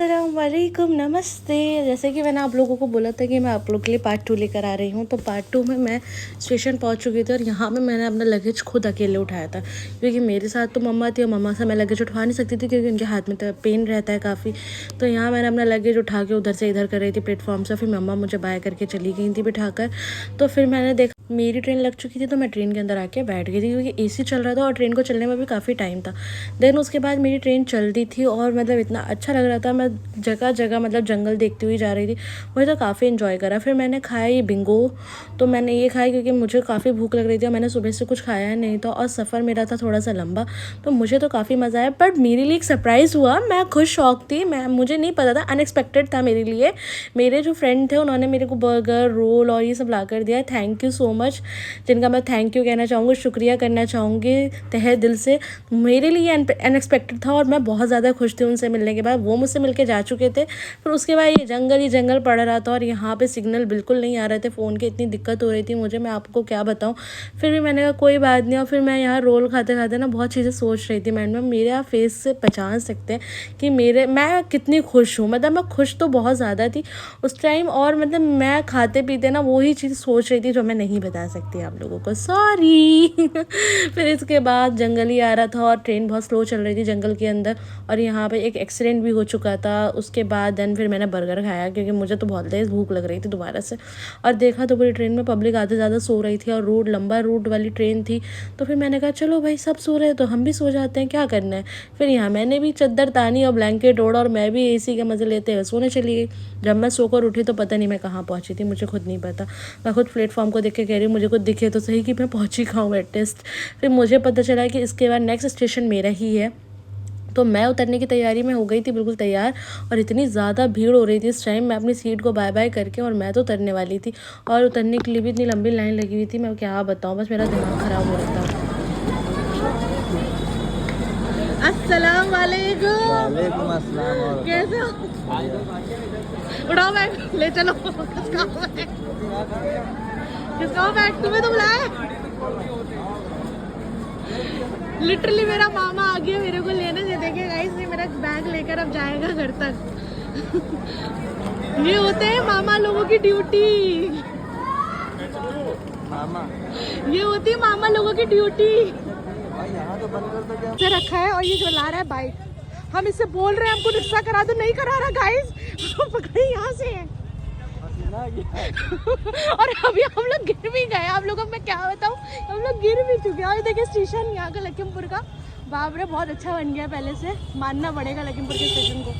अस्सलामुअलैकुम, नमस्ते। जैसे कि मैंने आप लोगों को बोला था कि मैं आप लोग के लिए पार्ट 2 लेकर आ रही हूँ, तो पार्ट 2 में मैं स्टेशन पहुँच चुकी थी और यहाँ पे मैंने अपना लगेज खुद अकेले उठाया था, क्योंकि मेरे साथ तो मम्मा थी और मम्मा से मैं लगेज उठा नहीं सकती थी क्योंकि उनके हाथ में तो पेन रहता है काफ़ी। तो यहाँ मैंने अपना लगेज उठा के उधर से इधर कर रही थी प्लेटफॉर्म से, फिर मम्मा मुझे बाय करके चली गई थी बिठाकर। तो फिर मैंने देखा मेरी ट्रेन लग चुकी थी, तो मैं ट्रेन के अंदर आके बैठ गई थी क्योंकि AC चल रहा था और ट्रेन को चलने में भी काफ़ी टाइम था। देन उसके बाद मेरी ट्रेन चल दी थी और मतलब इतना अच्छा लग रहा था, मैं जगह जगह मतलब जंगल देखती हुई जा रही थी। मुझे तो काफ़ी इन्जॉय करा। फिर मैंने खाया ये बिंगो, तो मैंने ये खाया क्योंकि मुझे काफ़ी भूख लग रही थी और मैंने सुबह से कुछ खाया नहीं था और सफ़र मेरा था थोड़ा सा लंबा, तो मुझे तो काफ़ी मज़ा आया। बट मेरे लिए एक सरप्राइज़ हुआ, मैं खुद शौक थी, मुझे नहीं पता था, अनएक्सपेक्टेड था मेरे लिए। मेरे जो फ्रेंड थे उन्होंने मेरे को बर्गर, रोल और ये सब ला कर दिया। थैंक यू सो मच, जिनका मैं थैंक यू कहना चाहूँगी, शुक्रिया करना चाहूँगी तहे दिल से। मेरे लिए अनएक्सपेक्टेड था और मैं बहुत ज़्यादा खुश थी उनसे मिलने के बाद। वो मुझसे मिलके जा चुके थे, फिर उसके बाद ये जंगल ही जंगल पड़ रहा था और यहाँ पे सिग्नल बिल्कुल नहीं आ रहे थे, फ़ोन की इतनी दिक्कत हो रही थी मुझे, मैं आपको क्या बताऊँ। फिर भी मैंने कहा कोई बात नहीं, और फिर मैं यहाँ रोल खाते खाते ना बहुत चीज़ें सोच रही थी माइंड में। मेरे फेस से पहचान सकते हैं कि मैं कितनी खुश हूँ, मतलब मैं खुश तो बहुत ज़्यादा थी उस टाइम, और मतलब मैं खाते पीते ना वही चीज़ सोच रही थी जो मैं नहीं बता सकती आप लोगों को, सॉरी। फिर इसके बाद जंगल ही आ रहा था और ट्रेन बहुत स्लो चल रही थी जंगल के अंदर, और यहाँ पे एक एक्सीडेंट भी हो चुका था। उसके बाद देन फिर मैंने बर्गर खाया क्योंकि मुझे तो बहुत तेज़ भूख लग रही थी दोबारा से, और देखा तो पूरी ट्रेन में पब्लिक आधे ज़्यादा सो रही थी और लंबा रूट वाली ट्रेन थी। तो फिर मैंने कहा चलो भाई सब सो रहे हैं तो हम भी सो जाते हैं, क्या करना है। फिर यहाँ मैंने भी चद्दर तानी और ब्लैंकेट ओढ़ा और मैं भी AC के मज़े लेते हुए सोने चली गई। जब मैं सोकर उठी तो पता नहीं मैं कहाँ पहुँची थी, मुझे खुद नहीं पता। मैं खुद प्लेटफॉर्म को देख के कह रही हूँ मुझे कुछ दिखे तो सही कि मैं पहुँची खाऊँ एटलीस्ट। फिर मुझे पता चला कि इसके बाद नेक्स्ट स्टेशन मेरा ही है, तो मैं उतरने की तैयारी में हो गई थी बिल्कुल तैयार, और इतनी ज़्यादा भीड़ हो रही थी इस टाइम, मैं अपनी सीट को बाय बाय करके और मैं तो उतरने वाली थी, और उतरने के लिए भी इतनी लंबी लाइन लगी हुई थी, मैं क्या बताऊँ, बस मेरा दिमाग ख़राब हो रहा था। अस्सलाम वालेकुम। वालेकुम अस्सलाम। कैसे हो? उठाओ बैग, ले चलो। किसका बैग तुम्हें तो बुलाया। लिटरली मेरा मामा आ गया मेरे को लेने से, देखिए गाइस ये मेरा बैग लेकर अब जाएगा घर तक। ये होते हैं मामा लोगों की ड्यूटी, मामा ये होती है मामा लोगों की ड्यूटी। यहाँ तो बंद कर दो क्या? से रखा है और ये जो ला रहा है बाइक, हम इससे बोल रहे हैं हमको रिक्शा करा दो, नहीं करा रहा गाइस। पकड़े यहाँ से। और अभी हम लोग गिर भी गए, आप लोगों को मैं क्या बताऊँ, हम लोग गिर भी चुके हैं। और देखिए स्टेशन यहाँ का लखीमपुर का, बाप रे बहुत अच्छा बन गया पहले से, मानना पड़ेगा लखीमपुर के स्टेशन को।